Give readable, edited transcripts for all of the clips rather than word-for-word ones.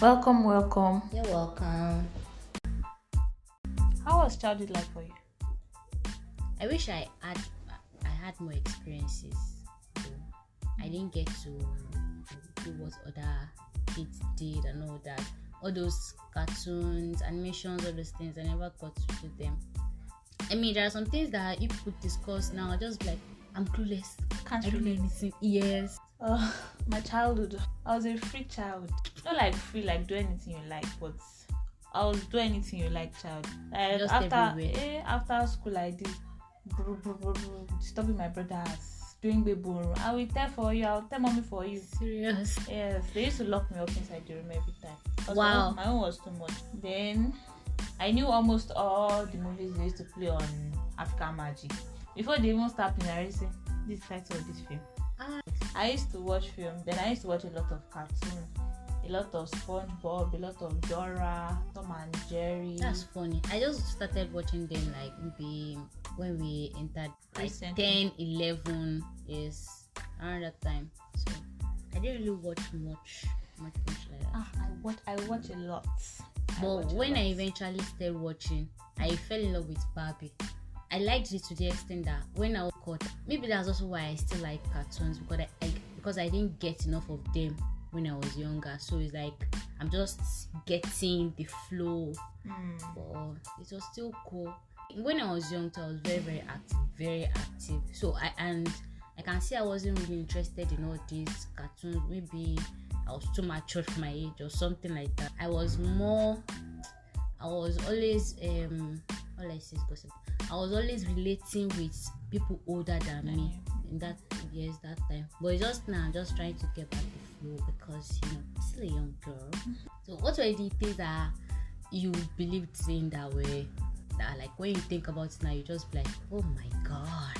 Welcome. You're welcome. How was childhood like for you? I wish I had more experiences. Though. I didn't get to do what other kids did and all that. All those cartoons, animations, all those things. I never got to do them. I mean, there are some things that if we could discuss now, I just be like, I'm clueless. Can't I don't know relate. anything. Yes. My childhood. I was a free child. Not like free, like do anything you like, but I was do anything you like child. Like Just everywhere. after school I did disturbing my brothers, doing baby. I will tell for you, I'll tell mommy for you. Serious. Yes, they used to lock me up inside the room every time. 'Cause Wow. my own was too much. Then I knew almost all the movies they used to play on African Magic. Before they even start playing, I already say this title of this film. I used to watch film. Then I used to watch a lot of cartoons, a lot of SpongeBob, a lot of Dora, Tom and Jerry. That's funny. I just started watching them like maybe when we entered like Recently. 10, 11 is around that time. So I didn't really watch much like that. I watch a lot. But when I eventually started watching, I fell in love with Barbie. I liked it to the extent that when I was caught, maybe that's also why I still like cartoons because I didn't get enough of them when I was younger. So it's like I'm just getting the flow. But it was still cool. When I was young, I was very active. So I can see I wasn't really interested in all these cartoons. Maybe I was too mature for my age or something like that. I was always all I say is gossip. I was always relating with people older than me in that time. But it's just now I'm just trying to get back the flow because I'm still a young girl. So what were the things that you believed in that way? That like when you think about it now, you just be like, oh my god.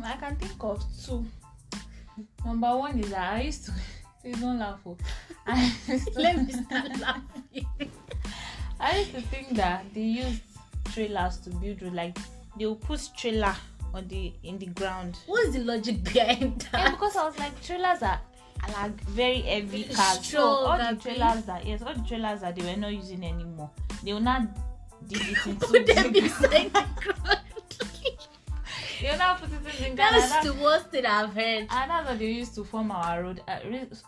I can think of two. Number one is that I used to please don't laugh. Let me start laughing. I used to think that they used trailers to build road, like they will put trailer in the ground. What's the logic behind that? Yeah, because I was like trailers are like very heavy cars. So all the trailers that they were not using anymore, they will not dig it into Put them the beside the ground. they will not put it in the ground. That's the worst thing I've heard. And that's what they used to form our road.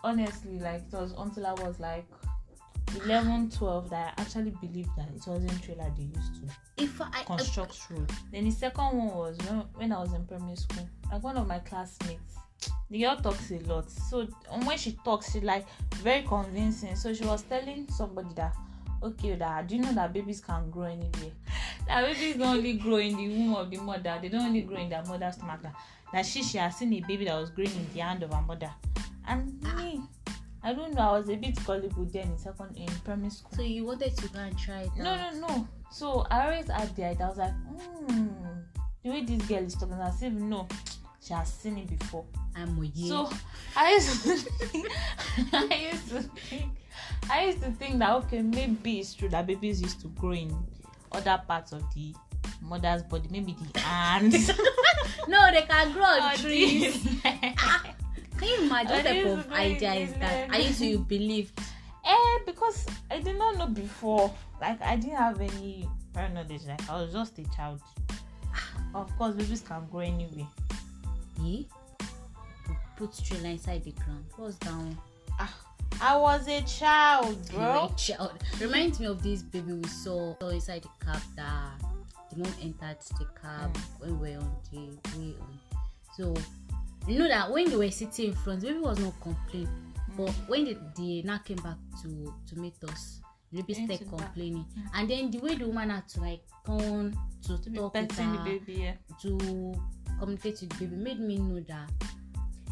Honestly, like it was until I was like 11, 12 that I actually believed that it wasn't trailer they used to construct road. Then the second one was when I was in primary school. Like one of my classmates, the girl talks a lot. So when she talks, she like very convincing. So she was telling somebody that, okay, that do you know that babies can grow anywhere? That babies don't only grow in the womb of the mother. They don't only grow in their mother's stomach. That she has seen a baby that was growing in the hand of her mother. And me, I don't know. I was a bit gullible then in primary school. So you wanted to go and try it out? No. So I always had the idea. I was like, the way this girl is talking, I said, no, she has seen it before. So I used to think that okay, maybe it's true that babies used to grow in other parts of the mother's body, maybe the hands. No, they can grow on or trees. the- Can you imagine what type of This idea is that? I used to believe. Because I did not know before. Like I didn't have any prior knowledge. Like I was just a child. Of course, babies can grow anyway. You put trailer inside the ground. What's down? I was a child, bro. Reminds me of this baby we saw inside the cab that the mom entered the cab when we were on the way on. So you know that when they were sitting in front, the baby was not complaining. But when they now came back to meet us, the baby started complaining. And then the way the woman had to like turn to talk with her, the baby, to communicate with the baby made me know that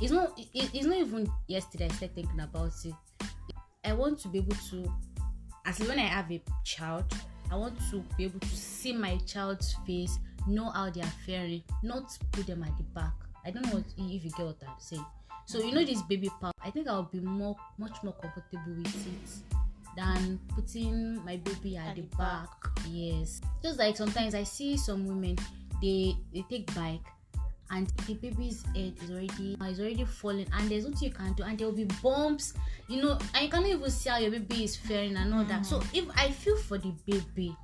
it's not even yesterday I started thinking about it. I want to be able to, as when I have a child, I want to be able to see my child's face, know how they are faring, not put them at the back. I don't know if you get what I'm saying. So this baby pump, I think I'll be much more comfortable with it than putting my baby at the back. Yes. Just like sometimes I see some women, they take bike and the baby's head is already falling, and there's nothing you can do, and there will be bumps, and you cannot even see how your baby is faring and all that. So if I feel for the baby,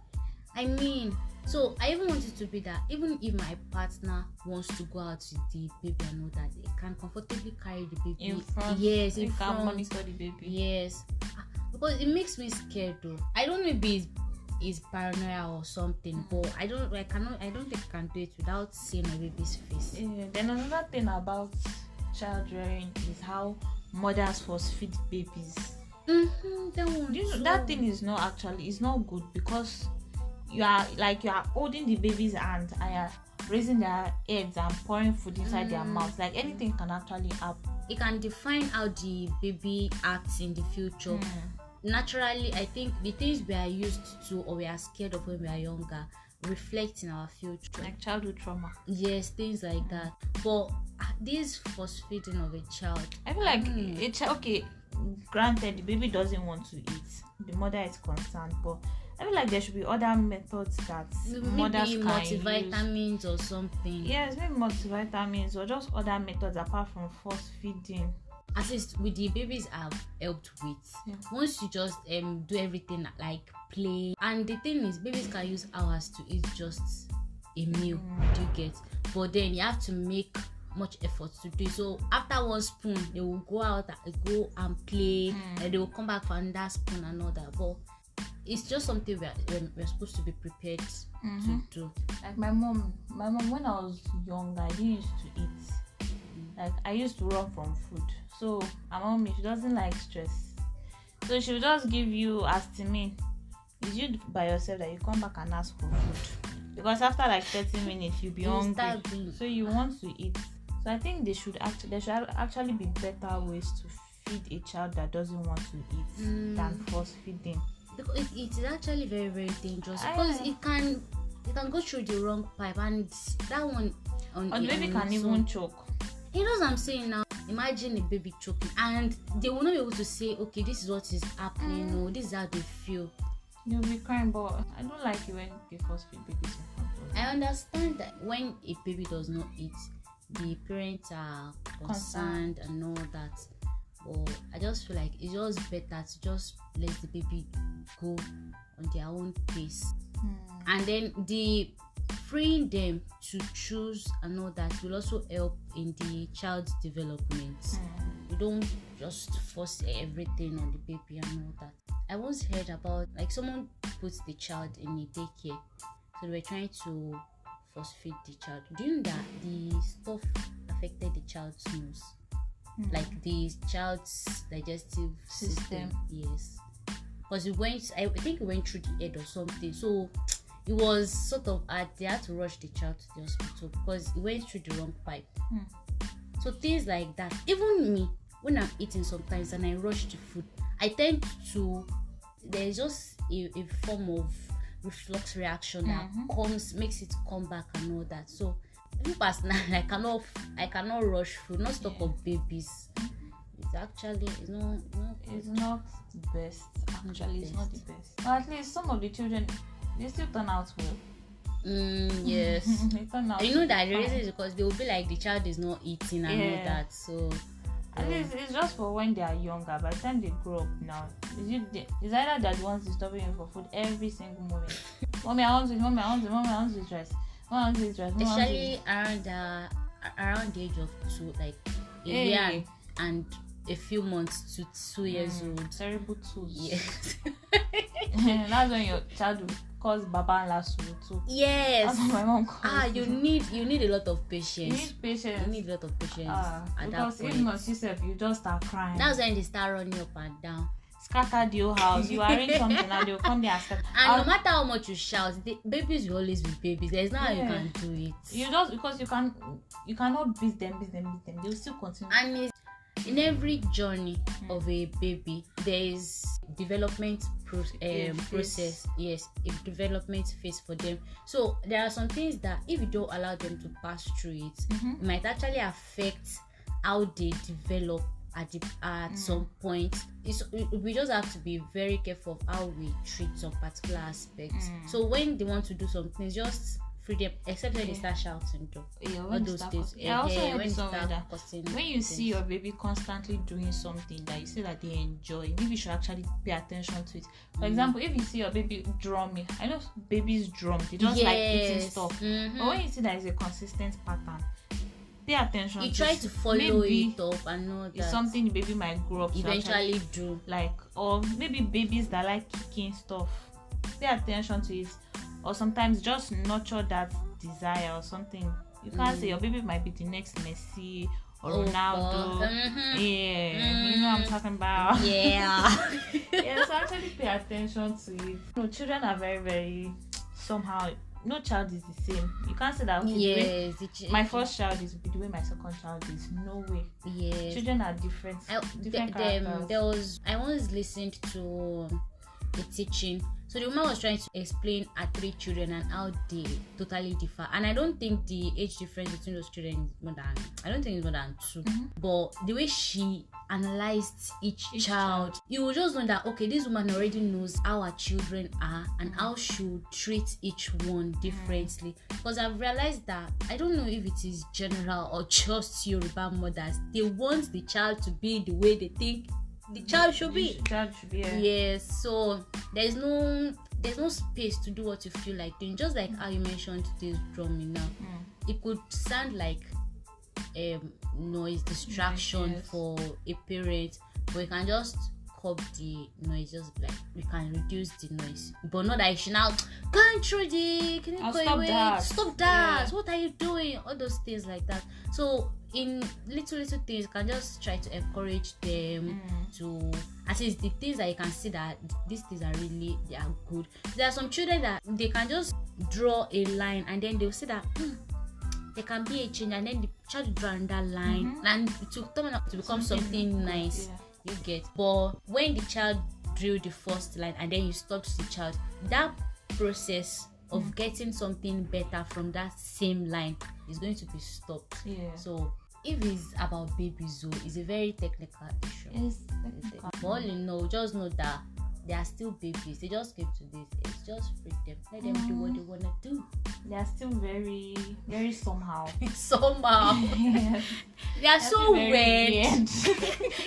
so I even want it to be that even if my partner wants to go out with the baby and all that, they can comfortably carry the baby in front. Yes, in front. Can monitor the baby. Yes, because it makes me scared though. I don't know if it's paranoia or something, but I don't think I can do it without seeing my baby's face. Yeah. Then another thing about child rearing is how mothers force feed babies. That thing is not good, because you are holding the baby's hand and you're raising their heads and pouring food inside their mouth. Like anything can actually happen. It can define how the baby acts in the future. Naturally, I think the things we are used to or we are scared of when we are younger reflect in our future, like childhood trauma. Yes, things like that. But this force feeding of a child, I feel like a child. Okay, granted, the baby doesn't want to eat, the mother is concerned, but I feel like there should be other methods that mothers can multivitamins use. Or something. Yes, maybe multivitamins or just other methods apart from force feeding. At least with the babies I've helped with, once you just do everything like play, and the thing is, babies can use hours to eat just a meal. Do you get? But then you have to make much effort to do it. So after one spoon, they will go out go and play, and they will come back for another spoon and all that. But it's just something we're supposed to be prepared to do. Like my mom, when I was young, I didn't used to eat. Like I used to run from food. So my mom, she doesn't like stress, so she will just give you astimin. It's you by yourself that you come back and ask for food, because after like 30 minutes you'll be hungry, so you want to eat. So I think there should actually be better ways to feed a child that doesn't want to eat than force feeding. Because it is actually very, very dangerous, because it can go through the wrong pipe, and that one on the baby can even choke. You know what I'm saying now? Imagine a baby choking, and they will not be able to say, okay, this is what is happening, or this is how they feel. You'll be crying, but I don't like it when they force feed babies in front of them. I understand that when a baby does not eat, the parents are concerned and all that. But I just feel like it's just better to just let the baby go on their own pace. And then the freeing them to choose and all that will also help in the child's development. You don't just force everything on the baby and all that. I once heard about like someone puts the child in a daycare, so they were trying to force feed the child. Do you know that the stuff affected the child's nose? Like the child's digestive system. Yes, because I think it went through the head or something. So it was sort of they had to rush the child to the hospital because it went through the wrong pipe. So things like that. Even me, when I'm eating sometimes and I rush the food, I tend to, there's just a form of reflux reaction that makes it come back and all that. So personally, I cannot rush food, not talk of babies. It's not the best. Actually, it's not the best. But at least some of the children, they still turn out well. Yes. They turn out that the reason is because they will be like the child is not eating and all that. So at least it's just for when they are younger. By the time they grow up now, it's either that one's disturbing you for food every single moment. Mommy, I want this dress. Especially around the age of 2, like a year and a few months to 2 years old. Terrible tools. Yes. That's when your child will cause baba and lasso too. Yes. That's what my mom calls you need a lot of patience. You need a lot of patience at because that point. If not yourself, you just start crying. That's when they start running up and down. Scatter the whole house. You arrange something and they'll come there and scatter. And no matter how much you shout, the babies will always be babies. There's no how you can do it. You just because you cannot beat them. They'll still continue. And in every journey of a baby, there is development process. Yes, a development phase for them. So there are some things that if you don't allow them to pass through it, it might actually affect how they develop at some point. We just have to be very careful of how we treat some particular aspects. So when they want to do some things, just freedom, except when they start shouting though. Yeah, All when those start things. I also when heard they somewhere start that cussing when you things. see your baby constantly doing something that you see that they enjoy, maybe you should actually pay attention to it. For example, if you see your baby drumming, I know babies drum, they just like eating stuff. But when you see that it's a consistent pattern, pay attention. You try to follow it up and know that it's something the baby might grow up to eventually actually do. like, or maybe babies that like kicking stuff, pay attention to it, or sometimes just nurture that desire or something. You can't say your baby might be the next Messi or Ronaldo. You know what I'm talking about. Yeah. Yeah, so actually pay attention to it. No, children are very, very somehow. No child is the same. You can't say that. Okay, Yes, my first child is the way my second child is. No way. yes. Children are different. Different characters. I once listened to a teaching. So the woman was trying to explain her 3 children and how they totally differ. And I don't think the age difference between those children is more than 2. But the way she analyzed each child, you will just know that okay, this woman already knows how her children are and how she will treat each one differently. Because I've realized that I don't know if it is general or just Yoruba mothers, they want the child to be the way they think the child should be. Yes, so there's no space to do what you feel like doing. Just like how you mentioned this drumming now, it could sound like noise distraction for a parent, but you can just curb the noise, just like we can reduce the noise, but not that you should now go through the stop that, what are you doing, all those things like that. So in little things, you can just try to encourage them to, at least the things that you can see that these things are really, they are good. There are some children that they can just draw a line and then they'll see that there can be a change, and then the child will draw that line and to turn out to become something nice. You get. But when the child drew the first line and then you stopped the child, that process of getting something better from that same line is going to be stopped. So if it's about babies, it's a very technical issue. Yes, technical. But all in all, just know that they are still babies. They just came to this age. Just free them. Let them do what they want to do. They are still very, very somehow. Yes. They are so weird.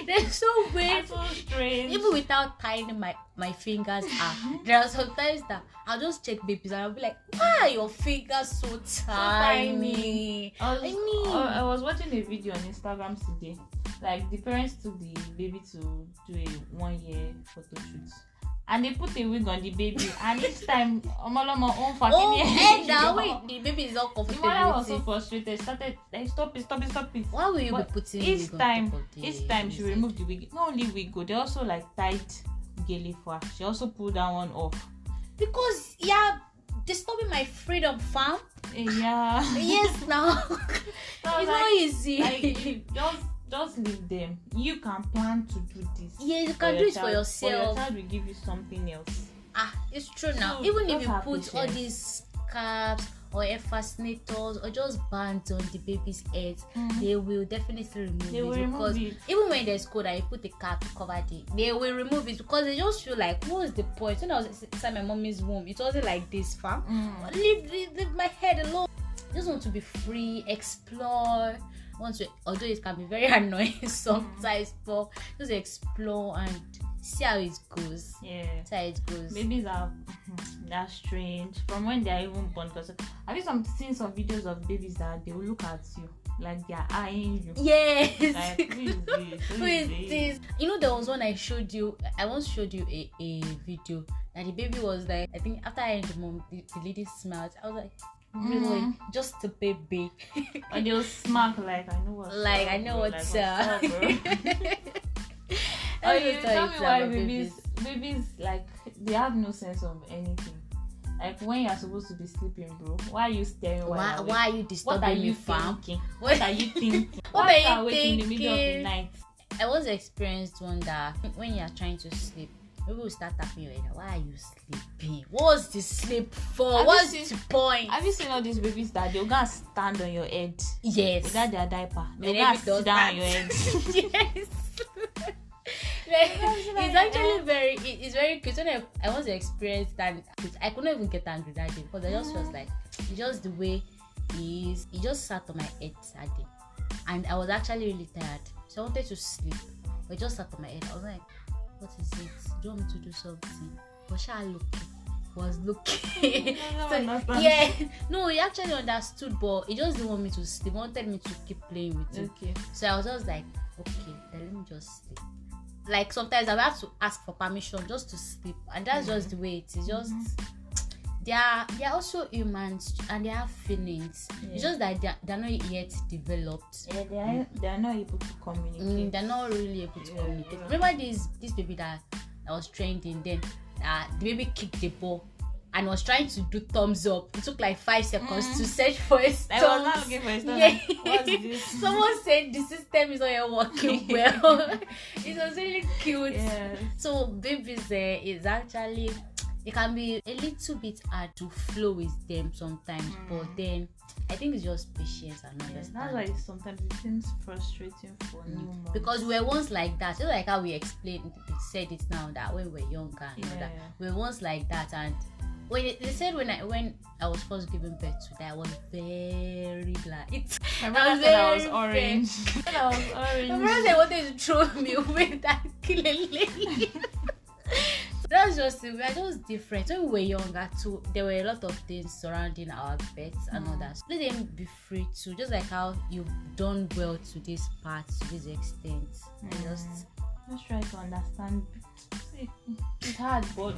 They're so weird. So strange. Even without tying my fingers up, there are sometimes that I'll just check babies and I'll be like, why are your fingers so tiny? I was watching a video on Instagram today. Like the parents took the baby to do a 1-year photo shoot, and they put a wig on the baby, and each time the baby is all comfortable. The mother was so frustrated, started like stop it. Why will you be putting each time she removed the wig? Not only wig, they also like tied gele for her. She also pulled that one off because disturbing my freedom, fam. Yes, now it's not easy. Like, just leave them. You can plan to do this. Yeah, you can do it for yourself. Or your child will give you something else. It's true now. Even if you put all these caps or air fascinators or just bands on the baby's head, they will definitely remove it. Because even when there's cold and you put a cap to cover they will remove it, because they just feel like, what's the point? When I was inside my mommy's womb, it wasn't like this, fam. Leave my head alone. I just want to be free, explore. Although it can be very annoying sometimes, but just explore and see how it goes. See how it goes. Babies are that's strange from when they are even born. Because have you seen some videos of babies that they will look at you like they are eyeing you? Yes. Like, who is this? You know, there was one I once showed you a video that the baby was like, I think after I and the mom, the lady smiled. I was like, really, just a baby. And they'll smack like, I know what's up. I know what's up. You tell me why babies like they have no sense of anything. Like when you're supposed to be sleeping, bro, why are you staring? Why are you disturbing me, fam? What are you thinking? What are you thinking? In the middle of the night. I once experienced one that when you're trying to sleep, people will start tapping your head. Why are you sleeping? What's the sleep for? What's the point? Have you seen all these babies that they'll go and stand on your head? Yes. Without their diaper. They'll go and sit down on your head. Yes. It's actually it's very cute. When I want to experience that, I couldn't even get angry that day because I just was like, it's just the way he is. He just sat on my head that day, and I was actually really tired, so I wanted to sleep, but it just sat on my head. I was like, what is it? Do you want me to do something? But was looking. No, he actually understood, but he just didn't want me to sleep. He wanted me to keep playing with him. Okay. So I was just like, okay, then let me just sleep. Like sometimes I have to ask for permission just to sleep, and that's just the way it is. Just they are also humans and they have feelings. It's just that they're not yet developed. Yeah, they are not able to communicate. They're not really able to communicate. Remember this baby that I was trained in then? The baby kicked the ball and was trying to do thumbs up. It took like 5 seconds to search for his thumbs. I was not looking for his thumbs. Yeah. What's this? Someone said the system is not yet working well. It was really cute. Yes. So babies is actually, it can be a little bit hard to flow with them sometimes, but then I think it's just patience and understanding. That's why sometimes it seems frustrating for new moms. Because we were once like that. Just like how we said it now, that when we were younger and all that. We were once like that, and when they said when I was first giving birth to that, I was very black. My brother said I was orange. I was orange. My brother said he wanted to throw me away that killing lady. That's just it. We are just different. When we were younger too, there were a lot of things surrounding our births and all that. So let them be free too. Just like how you've done well to this part, to this extent. Just try to understand. See, it's hard, but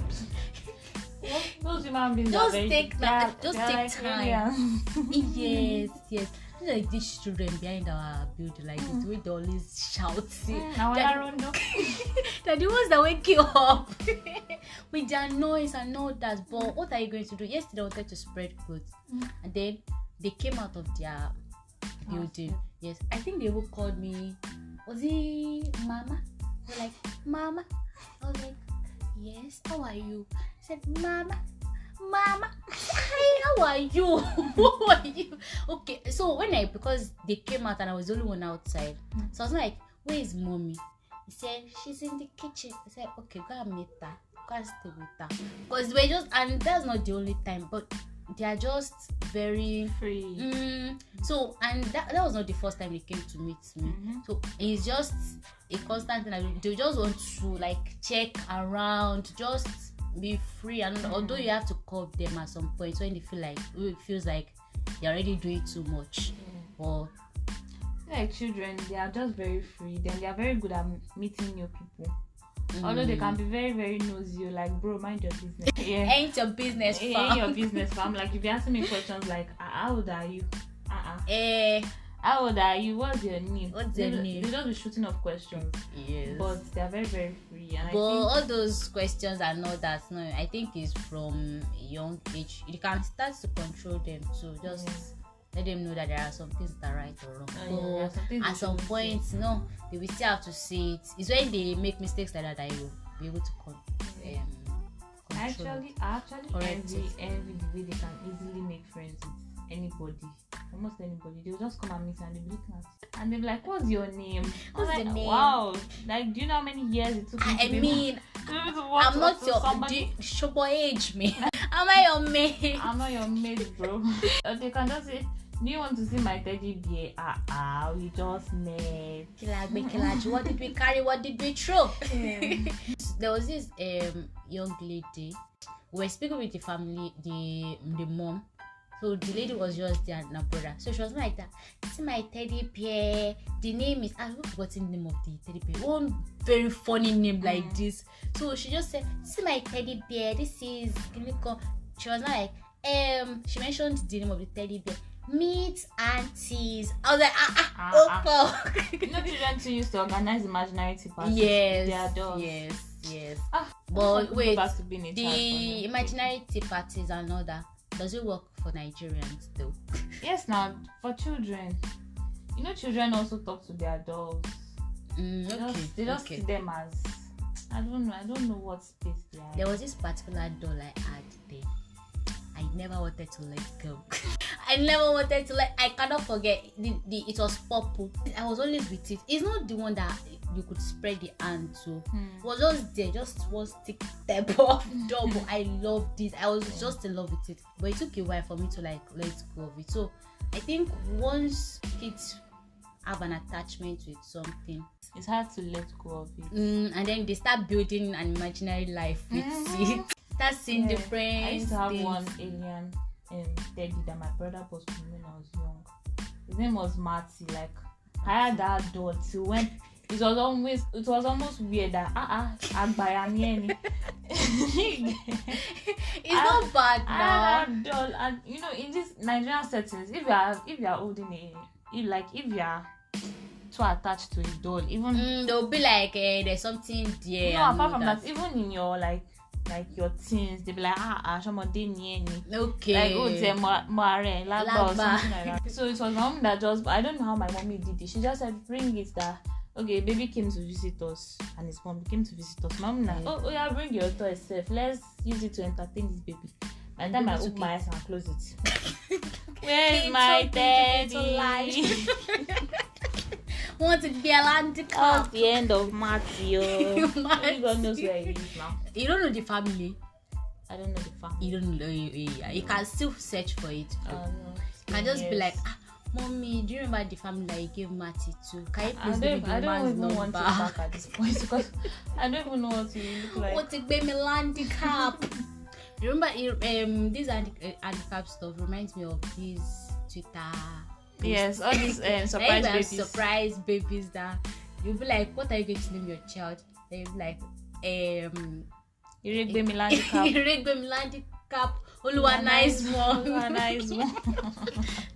those human beings just are take time. Yes. Just like these children behind our building, like the way they always shouting. They're the ones that wake you up with their noise and all that. But what are you going to do? Yesterday I wanted to spread clothes, and then they came out of their building. Yes, I think they even called me. Was it Mama? They're like, Mama. I was like, yes. How are you? I said, Mama, hi, how are you? How are you? Okay, so because they came out and I was the only one outside, so I was like, where is Mommy? He said, she's in the kitchen. I said, okay, go and meet her, go and stay with her, because we're just, and that's not the only time, but they are just very free. So, and that was not the first time they came to meet me. So it's just a constant thing. They just want to like check around, just be free, and although you have to curb them at some point when they feels like they're already doing too much. Or like children, they are just very free. Then they are very good at meeting new people. Although they can be very, very nosy, like, bro, mind your business. Ain't your business, fam. Ain't your business, fam. Like, if you ask me questions like, how old are you? How old are you? What's your name? They just be shooting off questions. Yes. But they are very, very free. And all those questions are not that. No, I think it's from a young age. You can start to control them too. Just let them know that there are some things that are right or wrong. At some point, they will still have to say it. It's when they make mistakes like that you will be able to control. I actually envy the way they can easily make friends with anybody, almost anybody. They'll just come and meet and they'll be looking at you and they'll be like, what's your name? What's the name? Wow, like, do you know how many years it took me I'm not your showboy age, me. Am I your mate? I'm not your mate, bro. They can just say, do you want to see my teddy bear? We just met. What did we carry? What did we throw? There was this young lady. We were speaking with the family, the mom. So the lady was just there and her brother. So she was like that. See my teddy bear. The name is, I've forgotten the name of the teddy bear. One very funny name like this. So she just said, see my teddy bear. This is. She was like, she mentioned the name of the teddy bear. Meet aunties. I was like, You know, children too used to organize imaginary tea parties. Yes. They are adults. Yes. But wait, the imaginary tea parties and all that, does it work for Nigerians though? Yes, now for children. You know, children also talk to their dolls. They just see them as, I don't know what space they are. There was this particular doll I had there. I never wanted to let go. I cannot forget. It was purple. I was always with it. It's not the one that you could spread the hand to. It was just there, just one stick step of double. I loved it. I was just in love with it. But it took a while for me to like let go of it. So I think once kids have an attachment with something, it's hard to let go of it. And then they start building an imaginary life with it. Start seeing different I used to have things. one alien teddy that my brother bought for me when I was young. His name was Marty. Like, I had that doll till when it was almost weird that Agbayanieni. It's not bad now. I had that doll, and you know, in this Nigerian settings, if you are holding if you are too attached to a doll, even they'll be like, there's something there. No, apart from that, even in your like your teens, they'll be like, okay, like Lagba or something like that. So it was my mom that just, I don't know how my mommy did it. She just said, bring it that, okay, baby came to visit us and his mom came to visit us. Mom like, oh yeah, bring your toy self. Let's use it to entertain this baby. By the time I open my eyes and close it. Where's my teddy? Want to be a land At the end of March, yo. God knows where he is now. You don't know the family. I don't know the family. You don't know. You can still search for it. No. You can just be like, Mommy, do you remember the family that you gave Matty to? Can you please give me the I don't man's even number? want to back at this point because I don't even know what to look like. What to be me handicap? Remember, this handicap stuff reminds me of this Twitter. Yes, all these surprise babies. Surprise babies that you'll be like, what are you going to name your child? They'll be like, Iregbe Milandi Cap. Iregbe Milandi Cap. Oluwa nice one. Oluwa nice one.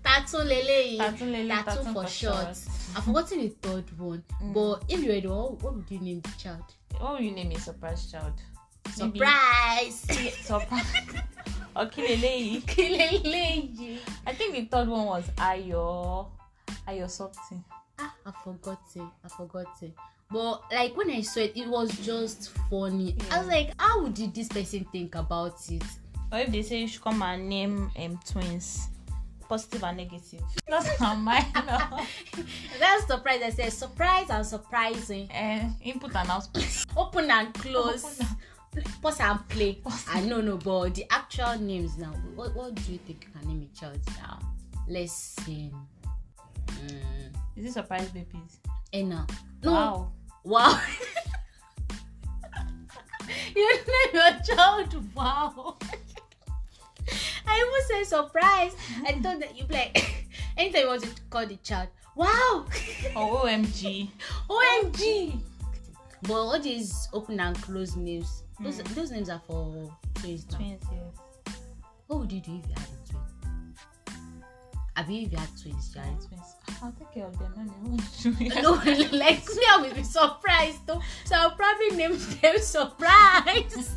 Tattoo Lele. Tattoo for short. I've forgotten the third one. But if you were the one, what would you name the child? What would you name a surprise child? Surprise! Surprise. Or Kilelei. I think the third one was Ayo something. I forgot it. But like when I saw it, it was just funny. Yeah. I was like, how did this person think about it? Or if they say you should come and name twins, positive and negative. That's not mine. No. That's surprise. I said surprise and surprising. Input and output. Open and close. Pause and play. No, but the actual names now. What do you think you can name a child now? Let's see. Is it surprise babies? No. Wow. You name your child wow. I even say surprise. I thought that you'd be like, anytime you want to call the child, wow. Or OMG. But all these open and close names, those names are for twins now. Twins, yes. What would you do if you had a twin? If you had twins, twins. I'll take care of them. No, like me, I will be surprised though. So I'll probably name them surprise.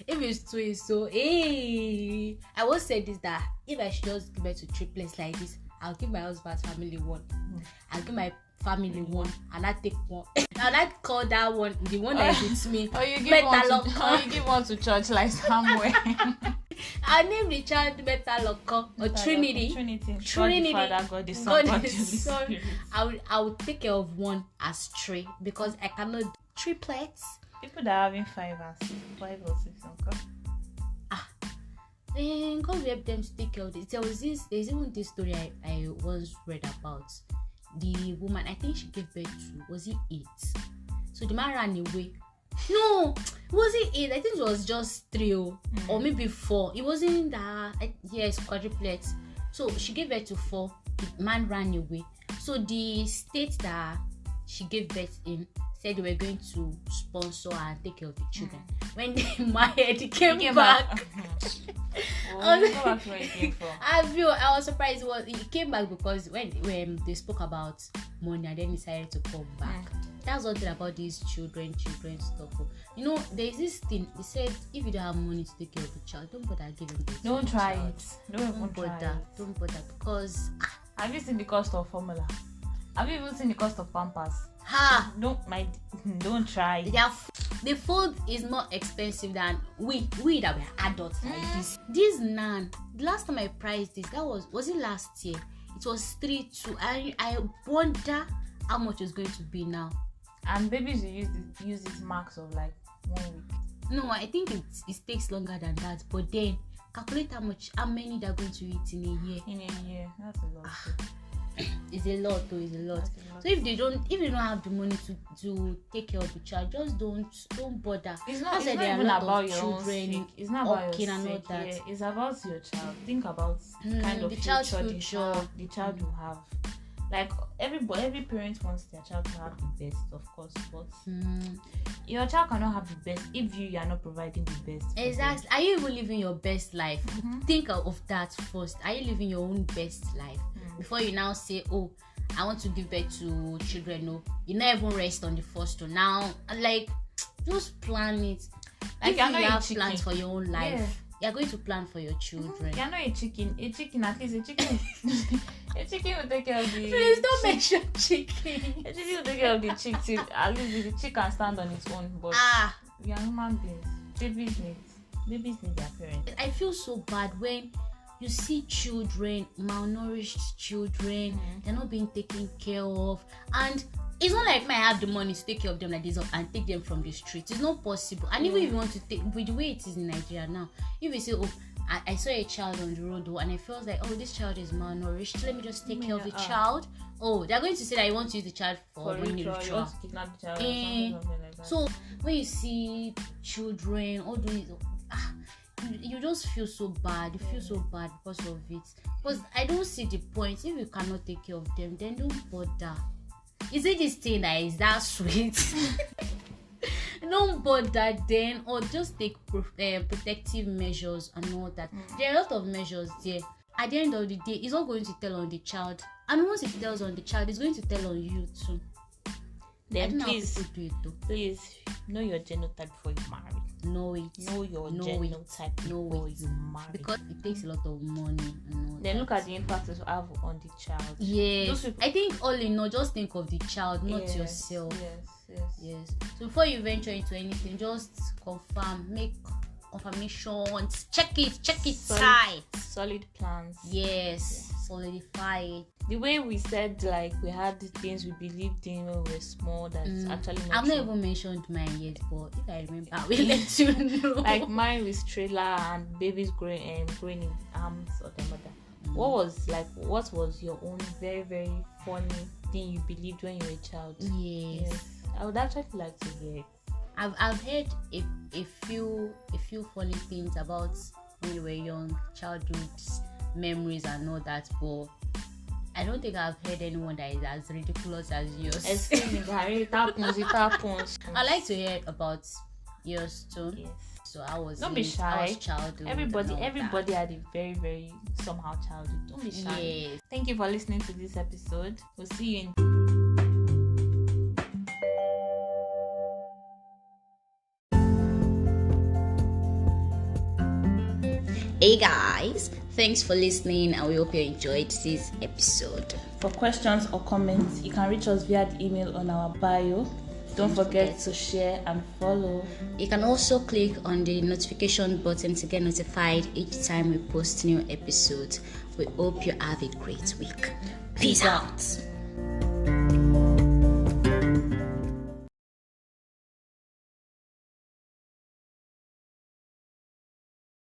If it's twins, so I always say this, that if I should just give birth to triplets like this, I'll give my husband's family one. I'll give my family one, and I take one. And I call that one the one that is with me. Or you give one to church like somewhere. I'll name the child Metaloko or Trinity. God the Father, God the Son, God the Spirit. I will take care of one as three because I cannot do triplets. People that are having 5 or 6, okay? God will help them to take care of this. There's even this story I once read about. The woman, I think she gave birth to, was it 8? So the man ran away. No, was it 8? I think it was just 3 or maybe 4. It wasn't that, yes, quadruplets. So she gave birth to 4. The man ran away. So the state that she gave birth in said they were going to sponsor and take care of the children. When they married, he came back. I was surprised. He came back because when they spoke about money and then decided to come back. That's one thing about these children stuff. You know, there's this thing. They said if you don't have money to take care of the child, don't bother giving birth. Don't try it. Don't bother. Don't bother because. Have you seen the cost of formula? Have you even seen the cost of Pampers? Don't try. The food is more expensive than we that were adults like this. This naan, the last time I priced this, that was it last year? It was 3-2. I wonder how much it's going to be now. And babies will use these marks of like 1 week. No, I think it takes longer than that. But then calculate how many they're going to eat in a year. In a year, that's a lot. It's a lot though. It's a lot. So if they don't have the money to take care of the child, just don't bother. It's not even about your children. Own it's not about your and all that. Yeah, it's about your child. Think about the kind of the child's future the child will have. Like every parent wants their child to have the best, of course, but your child cannot have the best if you are not providing the best. Exactly. Are you even living your best life? Think of that first. Are you living your own best life before you now say, "Oh, I want to give birth to children"? No, you not even rest on the first one. Now, like, just plan it. Like, if you have plans for your own life, you're going to plan for your children. You're not a chicken. A chicken, at least a chicken. A chicken will take care of the. Please don't mention chicken. A chicken will take care of the chick till at least the chick can stand on its own. But we are human beings. Babies need their parents. I feel so bad when you see children, malnourished children, they're not being taken care of, and it's not like I have the money to take care of them like this and take them from the streets. It's not possible. And even if you want to take, with the way it is in Nigeria now, if you say, "Oh, I saw a child on the road," and I felt like, "Oh, this child is malnourished, let me just take care of the child." Oh, they're going to say that you want to use the child for ritual. You want to kidnap the child or something like that. So when you see children, all these, you just feel so bad. You feel so bad because of it. Because I don't see the point. If you cannot take care of them, then don't bother. Is it this thing that is that sweet? Don't bother then, or just take protective measures and all that. There are a lot of measures there. At the end of the day, it's not going to tell on the child, and once it tells on the child, it's going to tell on you too. Then please know your genotype before you marry. Know it. Know your genotype before you marry. Because it takes a lot of money and all then look at the impact it will have on the child. Yes. I think all in all, just think of the child, not yourself. Yes. So before you venture into anything, just make confirmations. Check it tight. Solid plans. Yes. Solidify it. The way we said, like, we had the things we believed in when we were small, that's actually not I've true. not even mentioned mine yet, but if I remember, I will let you know. Like mine with trailer and babies growing in arms of their mother. What was your own very, very funny thing you believed when you were a child? Yes. I would actually like to hear it. I've heard a few funny things about when you were young, childhood memories and all that, but I don't think I've heard anyone that is as ridiculous as yours. Excuse me, Gary, it happens. I like to hear about yours too. Yes. So I was. Don't be shy. I was childhood. Everybody had a very, very somehow childhood. Don't be shy. Yes. Thank you for listening to this episode. We'll see you in. Hey guys, thanks for listening, and we hope you enjoyed this episode. For questions or comments, you can reach us via the email on our bio. Don't forget to share and follow. You can also click on the notification button to get notified each time we post new episodes. We hope you have a great week. Peace out.